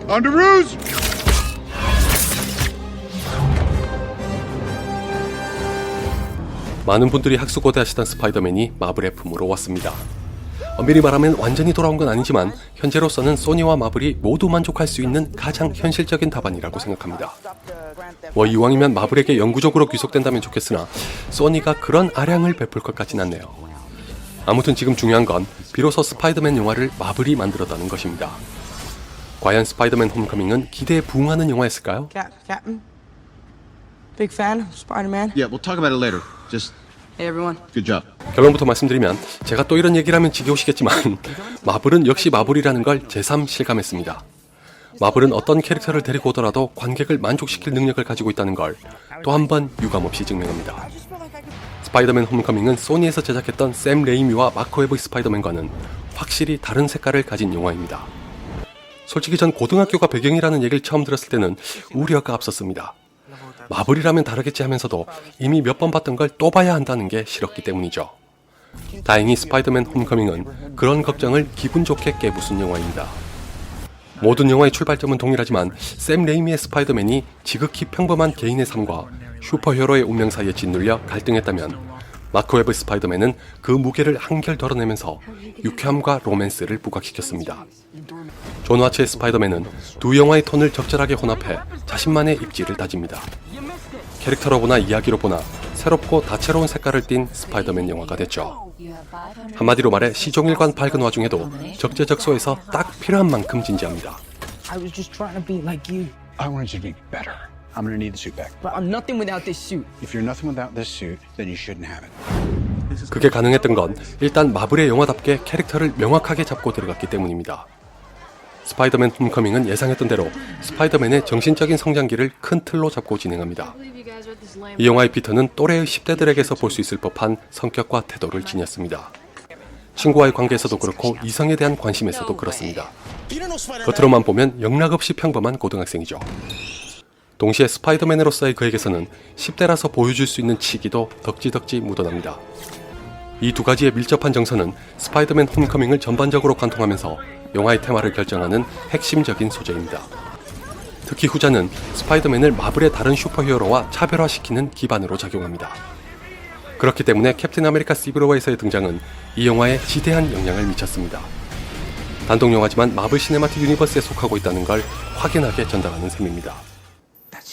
Underoos! 많은 분들이 학수고대하시던 스파이더맨이 마블의 품으로 왔습니다. 엄밀히 말하면 완전히 돌아온 건 아니지만 현재로서는 소니와 마블이 모두 만족할 수 있는 가장 현실적인 답안이라고 생각합니다. 이왕이면 마블에게 영구적으로 귀속된다면 좋겠으나 소니가 그런 아량을 베풀 것 같진 않네요. 아무튼 지금 중요한 건 비로소 스파이더맨 영화를 마블이 만들었다는 것입니다. 과연 스파이더맨 홈커밍은 기대에 부응하는 영화였을까요? Captain? Big fan of Spider-Man? Yeah, we'll talk about it later. Just Hey, everyone. good job. 결론부터 말씀드리면 제가 또 이런 얘기를 하면 지겨우시겠지만 마블은 역시 마블이라는 걸 제삼 실감했습니다. 마블은 어떤 캐릭터를 데리고 오더라도 관객을 만족시킬 능력을 가지고 있다는 걸 또 한 번 유감없이 증명합니다. 스파이더맨 홈커밍은 소니에서 제작했던 샘 레이미와 마크 웨버의 스파이더맨과는 확실히 다른 색깔을 가진 영화입니다. 솔직히 전 고등학교가 배경이라는 얘기를 처음 들었을 때는 우려가 앞섰습니다. 마블이라면 다르겠지 하면서도 이미 몇 번 봤던 걸 또 봐야 한다는 게 싫었기 때문이죠. 다행히 스파이더맨 홈커밍은 그런 걱정을 기분 좋게 깨부순 영화입니다. 모든 영화의 출발점은 동일하지만 샘 레이미의 스파이더맨이 지극히 평범한 개인의 삶과 슈퍼히어로의 운명 사이에 짓눌려 갈등했다면 마크 웨버 스파이더맨은 그 무게를 한결 덜어내면서 유쾌함과 로맨스를 부각시켰습니다. 존 와츠의 스파이더맨은 두 영화의 톤을 적절하게 혼합해 자신만의 입지를 다집니다. 캐릭터로 보나 이야기로 보나 새롭고 다채로운 색깔을 띤 스파이더맨 영화가 됐죠. 한마디로 말해 시종일관 밝은 와중에도 적재적소에서 딱 필요한 만큼 진지합니다. I was just trying to be like you, I wanted you to be better. I'm gonna need the suit back. but I'm nothing without this suit. If you're nothing without this suit, then you shouldn't have it. 그게 가능했던 건 일단 마블의 영화답게 캐릭터를 명확하게 잡고 들어갔기 때문입니다. 스파이더맨 홈커밍은 예상했던 대로 스파이더맨의 정신적인 성장기를 큰 틀로 잡고 진행합니다. 이 영화의 피터는 또래의 10대들에게서 볼 수 있을 법한 성격과 태도를 지녔습니다. 친구와의 관계에서도 그렇고 이성에 대한 관심에서도 그렇습니다. 겉으로만 보면 영락없이 평범한 고등학생이죠. 동시에 스파이더맨으로서의 그에게서는 10대라서 보여줄 수 있는 치기도 덕지덕지 묻어납니다. 이 두 가지의 밀접한 정서는 스파이더맨 홈커밍을 전반적으로 관통하면서 영화의 테마를 결정하는 핵심적인 소재입니다. 특히 후자는 스파이더맨을 마블의 다른 슈퍼히어로와 차별화시키는 기반으로 작용합니다. 그렇기 때문에 캡틴 아메리카 시빌 워에서의 등장은 이 영화에 지대한 영향을 미쳤습니다. 단독 영화지만 마블 시네마틱 유니버스에 속하고 있다는 걸 확연하게 전달하는 셈입니다.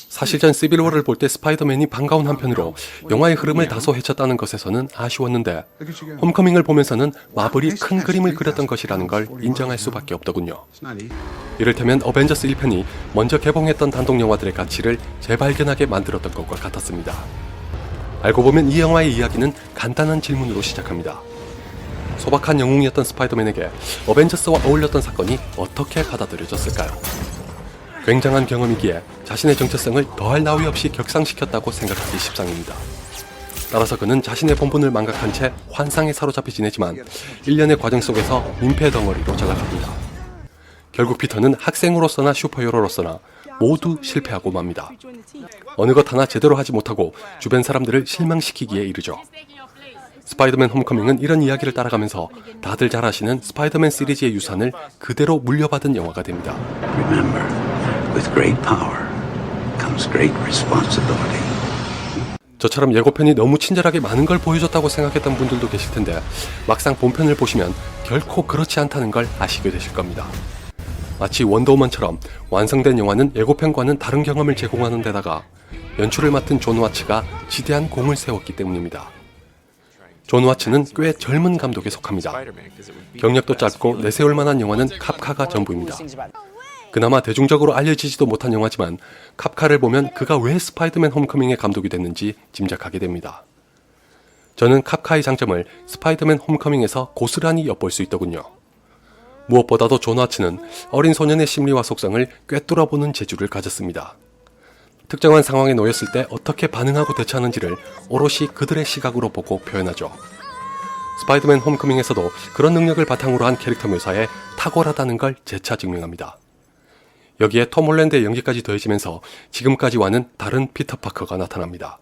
사실 전 시빌워를 볼 때 스파이더맨이 반가운 한편으로 영화의 흐름을 다소 해쳤다는 것에서는 아쉬웠는데 홈커밍을 보면서는 마블이 큰 그림을 그렸던 것이라는 걸 인정할 수밖에 없더군요. 이를테면 어벤져스 1편이 먼저 개봉했던 단독 영화들의 가치를 재발견하게 만들었던 것과 같았습니다. 알고 보면 이 영화의 이야기는 간단한 질문으로 시작합니다. 소박한 영웅이었던 스파이더맨에게 어벤져스와 어울렸던 사건이 어떻게 받아들여졌을까요? 굉장한 경험이기에 자신의 정체성을 더할 나위 없이 격상시켰다고 생각하기 십상입니다. 따라서 그는 자신의 본분을 망각한 채 환상에 사로잡혀 지내지만 일련의 과정 속에서 민폐 덩어리로 전락합니다. 결국 피터는 학생으로서나 슈퍼히어로로서나 모두 실패하고 맙니다. 어느 것 하나 제대로 하지 못하고 주변 사람들을 실망시키기에 이르죠. 스파이더맨 홈커밍은 이런 이야기를 따라가면서 다들 잘 아시는 스파이더맨 시리즈의 유산을 그대로 물려받은 영화가 됩니다. Remember, with great power comes great responsibility. 저처럼 예고편이 너무 친절하게 많은 걸 보여줬다고 생각했던 분들도 계실 텐데 막상 본편을 보시면 결코 그렇지 않다는 걸 아시게 되실 겁니다. 마치 원더우먼처럼 완성된 영화는 예고편과는 다른 경험을 제공하는 데다가 연출을 맡은 존 와츠가 지대한 공을 세웠기 때문입니다. 존 와츠는 꽤 젊은 감독에 속합니다. 경력도 짧고 내세울 만한 영화는 캅카가 전부입니다. 그나마 대중적으로 알려지지도 못한 영화지만 캅카를 보면 그가 왜 스파이더맨 홈커밍의 감독이 됐는지 짐작하게 됩니다. 저는 캅카의 장점을 스파이더맨 홈커밍에서 고스란히 엿볼 수 있더군요. 무엇보다도 존 와츠는 어린 소년의 심리와 속성을 꿰뚫어보는 재주를 가졌습니다. 특정한 상황에 놓였을 때 어떻게 반응하고 대처하는지를 오롯이 그들의 시각으로 보고 표현하죠. 스파이더맨 홈커밍에서도 그런 능력을 바탕으로 한 캐릭터 묘사에 탁월하다는 걸 재차 증명합니다. 여기에 톰 홀랜드의 연기까지 더해지면서 지금까지와는 다른 피터 파커가 나타납니다.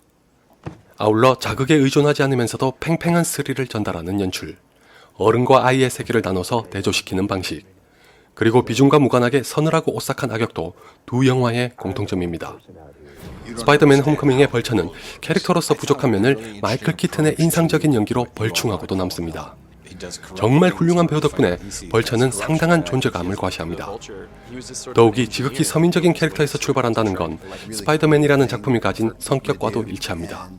아울러 자극에 의존하지 않으면서도 팽팽한 스릴을 전달하는 연출, 어른과 아이의 세계를 나눠서 대조시키는 방식, 그리고 비중과 무관하게 서늘하고 오싹한 악역도 두 영화의 공통점입니다. 스파이더맨 홈커밍의 벌처는 캐릭터로서 부족한 면을 마이클 키튼의 인상적인 연기로 벌충하고도 남습니다. 정말 훌륭한 배우 덕분에 벌처는 상당한 존재감을 과시합니다. 더욱이 지극히 서민적인 캐릭터에서 출발한다는 건 스파이더맨이라는 작품이 가진 성격과도 일치합니다.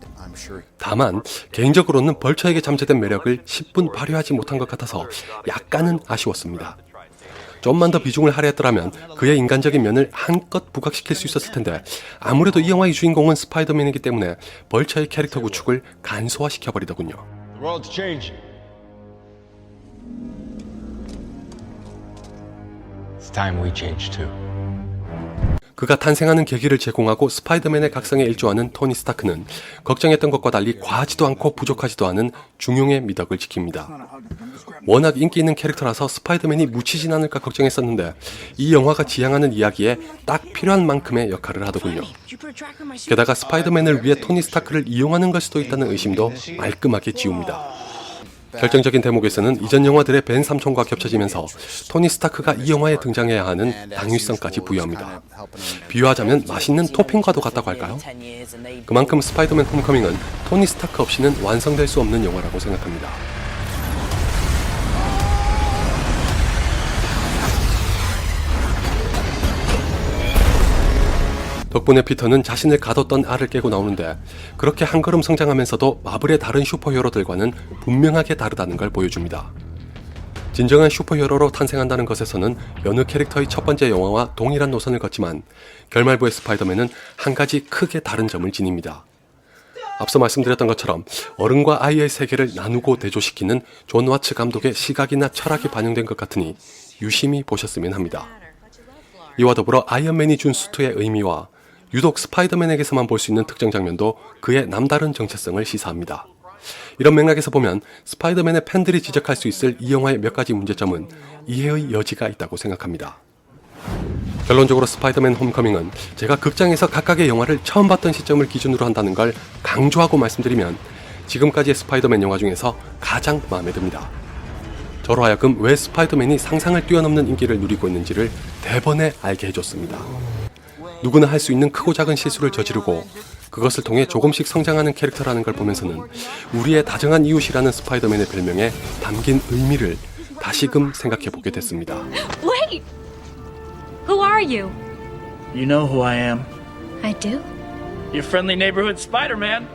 다만 개인적으로는 벌처에게 잠재된 매력을 10분 발휘하지 못한 것 같아서 약간은 아쉬웠습니다. 좀만 더 비중을 할애했더라면 그의 인간적인 면을 한껏 부각시킬 수 있었을 텐데 아무래도 이 영화의 주인공은 스파이더맨이기 때문에 벌처의 캐릭터 구축을 간소화시켜버리더군요. It's time we change too. 그가 탄생하는 계기를 제공하고 스파이더맨의 각성에 일조하는 토니 스타크는 걱정했던 것과 달리 과하지도 않고 부족하지도 않은 중용의 미덕을 지킵니다. 워낙 인기 있는 캐릭터라서 스파이더맨이 묻히진 않을까 걱정했었는데 이 영화가 지향하는 이야기에 딱 필요한 만큼의 역할을 하더군요. 게다가 스파이더맨을 위해 토니 스타크를 이용하는 걸 수도 있다는 의심도 말끔하게 지웁니다. 결정적인 대목에서는 이전 영화들의 벤 삼촌과 겹쳐지면서 토니 스타크가 이 영화에 등장해야 하는 당위성까지 부여합니다. 비유하자면 맛있는 토핑과도 같다고 할까요? 그만큼 스파이더맨 홈커밍은 토니 스타크 없이는 완성될 수 없는 영화라고 생각합니다. 덕분에 피터는 자신을 가뒀던 알을 깨고 나오는데 그렇게 한 걸음 성장하면서도 마블의 다른 슈퍼히어로들과는 분명하게 다르다는 걸 보여줍니다. 진정한 슈퍼히어로로 탄생한다는 것에서는 여느 캐릭터의 첫 번째 영화와 동일한 노선을 걷지만 결말부의 스파이더맨은 한 가지 크게 다른 점을 지닙니다. 앞서 말씀드렸던 것처럼 어른과 아이의 세계를 나누고 대조시키는 존 와츠 감독의 시각이나 철학이 반영된 것 같으니 유심히 보셨으면 합니다. 이와 더불어 아이언맨이 준 수트의 의미와 유독 스파이더맨에게서만 볼 수 있는 특정 장면도 그의 남다른 정체성을 시사합니다. 이런 맥락에서 보면 스파이더맨의 팬들이 지적할 수 있을 이 영화의 몇 가지 문제점은 이해의 여지가 있다고 생각합니다. 결론적으로 스파이더맨 홈커밍은 제가 극장에서 각각의 영화를 처음 봤던 시점을 기준으로 한다는 걸 강조하고 말씀드리면 지금까지의 스파이더맨 영화 중에서 가장 마음에 듭니다. 저로 하여금 왜 스파이더맨이 상상을 뛰어넘는 인기를 누리고 있는지를 대번에 알게 해줬습니다. 누구나 할 수 있는 크고 작은 실수를 저지르고 그것을 통해 조금씩 성장하는 캐릭터라는 걸 보면서는 우리의 다정한 이웃이라는 스파이더맨의 별명에 담긴 의미를 다시금 생각해보게 됐습니다. Wait! Who are you? You know who I am. I do? Your friendly neighborhood Spider-Man.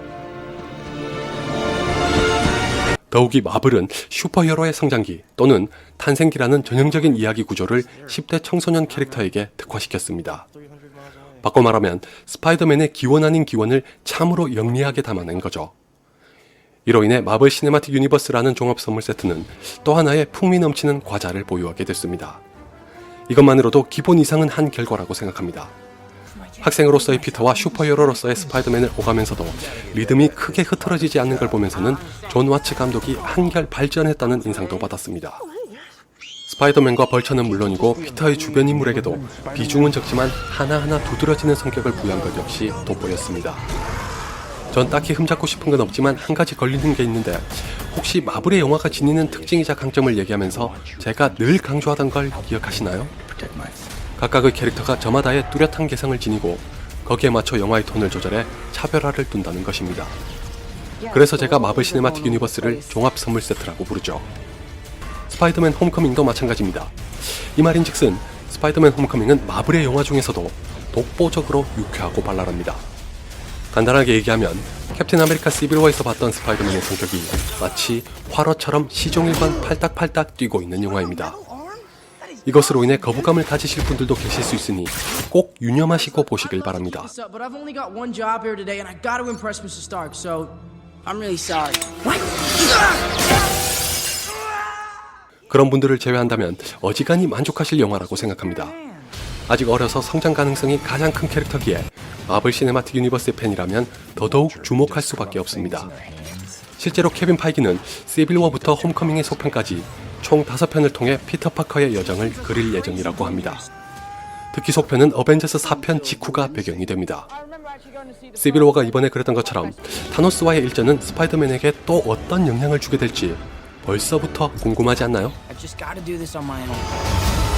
더욱이 마블은 슈퍼히어로의 성장기 또는 탄생기라는 전형적인 이야기 구조를 10대 청소년 캐릭터에게 특화시켰습니다. 바꿔 말하면 스파이더맨의 기원 아닌 기원을 참으로 영리하게 담아낸 거죠. 이로 인해 마블 시네마틱 유니버스라는 종합 선물 세트는 또 하나의 풍미 넘치는 과자를 보유하게 됐습니다. 이것만으로도 기본 이상은 한 결과라고 생각합니다. 학생으로서의 피터와 슈퍼히어로로서의 스파이더맨을 오가면서도 리듬이 크게 흐트러지지 않는 걸 보면서는 존 와츠 감독이 한결 발전했다는 인상도 받았습니다. 스파이더맨과 벌처는 물론이고 피터의 주변 인물에게도 비중은 적지만 하나하나 두드러지는 성격을 부여한 것 역시 돋보였습니다. 전 딱히 흠잡고 싶은 건 없지만 한 가지 걸리는 게 있는데 혹시 마블의 영화가 지니는 특징이자 강점을 얘기하면서 제가 늘 강조하던 걸 기억하시나요? 각각의 캐릭터가 저마다의 뚜렷한 개성을 지니고 거기에 맞춰 영화의 톤을 조절해 차별화를 둔다는 것입니다. 그래서 제가 마블 시네마틱 유니버스를 종합 선물 세트라고 부르죠. 스파이더맨 홈커밍도 마찬가지입니다. 이 말인즉슨 스파이더맨 홈커밍은 마블의 영화 중에서도 독보적으로 유쾌하고 발랄합니다. 간단하게 얘기하면 캡틴 아메리카 시빌워에서 봤던 스파이더맨의 성격이 마치 활어처럼 시종일관 팔딱팔딱 뛰고 있는 영화입니다. 이것으로 인해 거부감을 가지실 분들도 계실 수 있으니 꼭 유념하시고 보시길 바랍니다. But I've only got one job here today, and I got to impress Mr. Stark. So I'm really sorry. 그런 분들을 제외한다면 어지간히 만족하실 영화라고 생각합니다. 아직 어려서 성장 가능성이 가장 큰 캐릭터기에 마블 시네마틱 유니버스의 팬이라면 더더욱 주목할 수밖에 없습니다. 실제로 케빈 파이기는 시빌워부터 홈커밍의 속편까지 총 5편을 통해 피터 파커의 여정을 그릴 예정이라고 합니다. 특히 속편은 어벤져스 4편 직후가 배경이 됩니다. 시빌워가 이번에 그랬던 것처럼 타노스와의 일전은 스파이더맨에게 또 어떤 영향을 주게 될지 벌써부터 궁금하지 않나요? I've just got to do this on my own.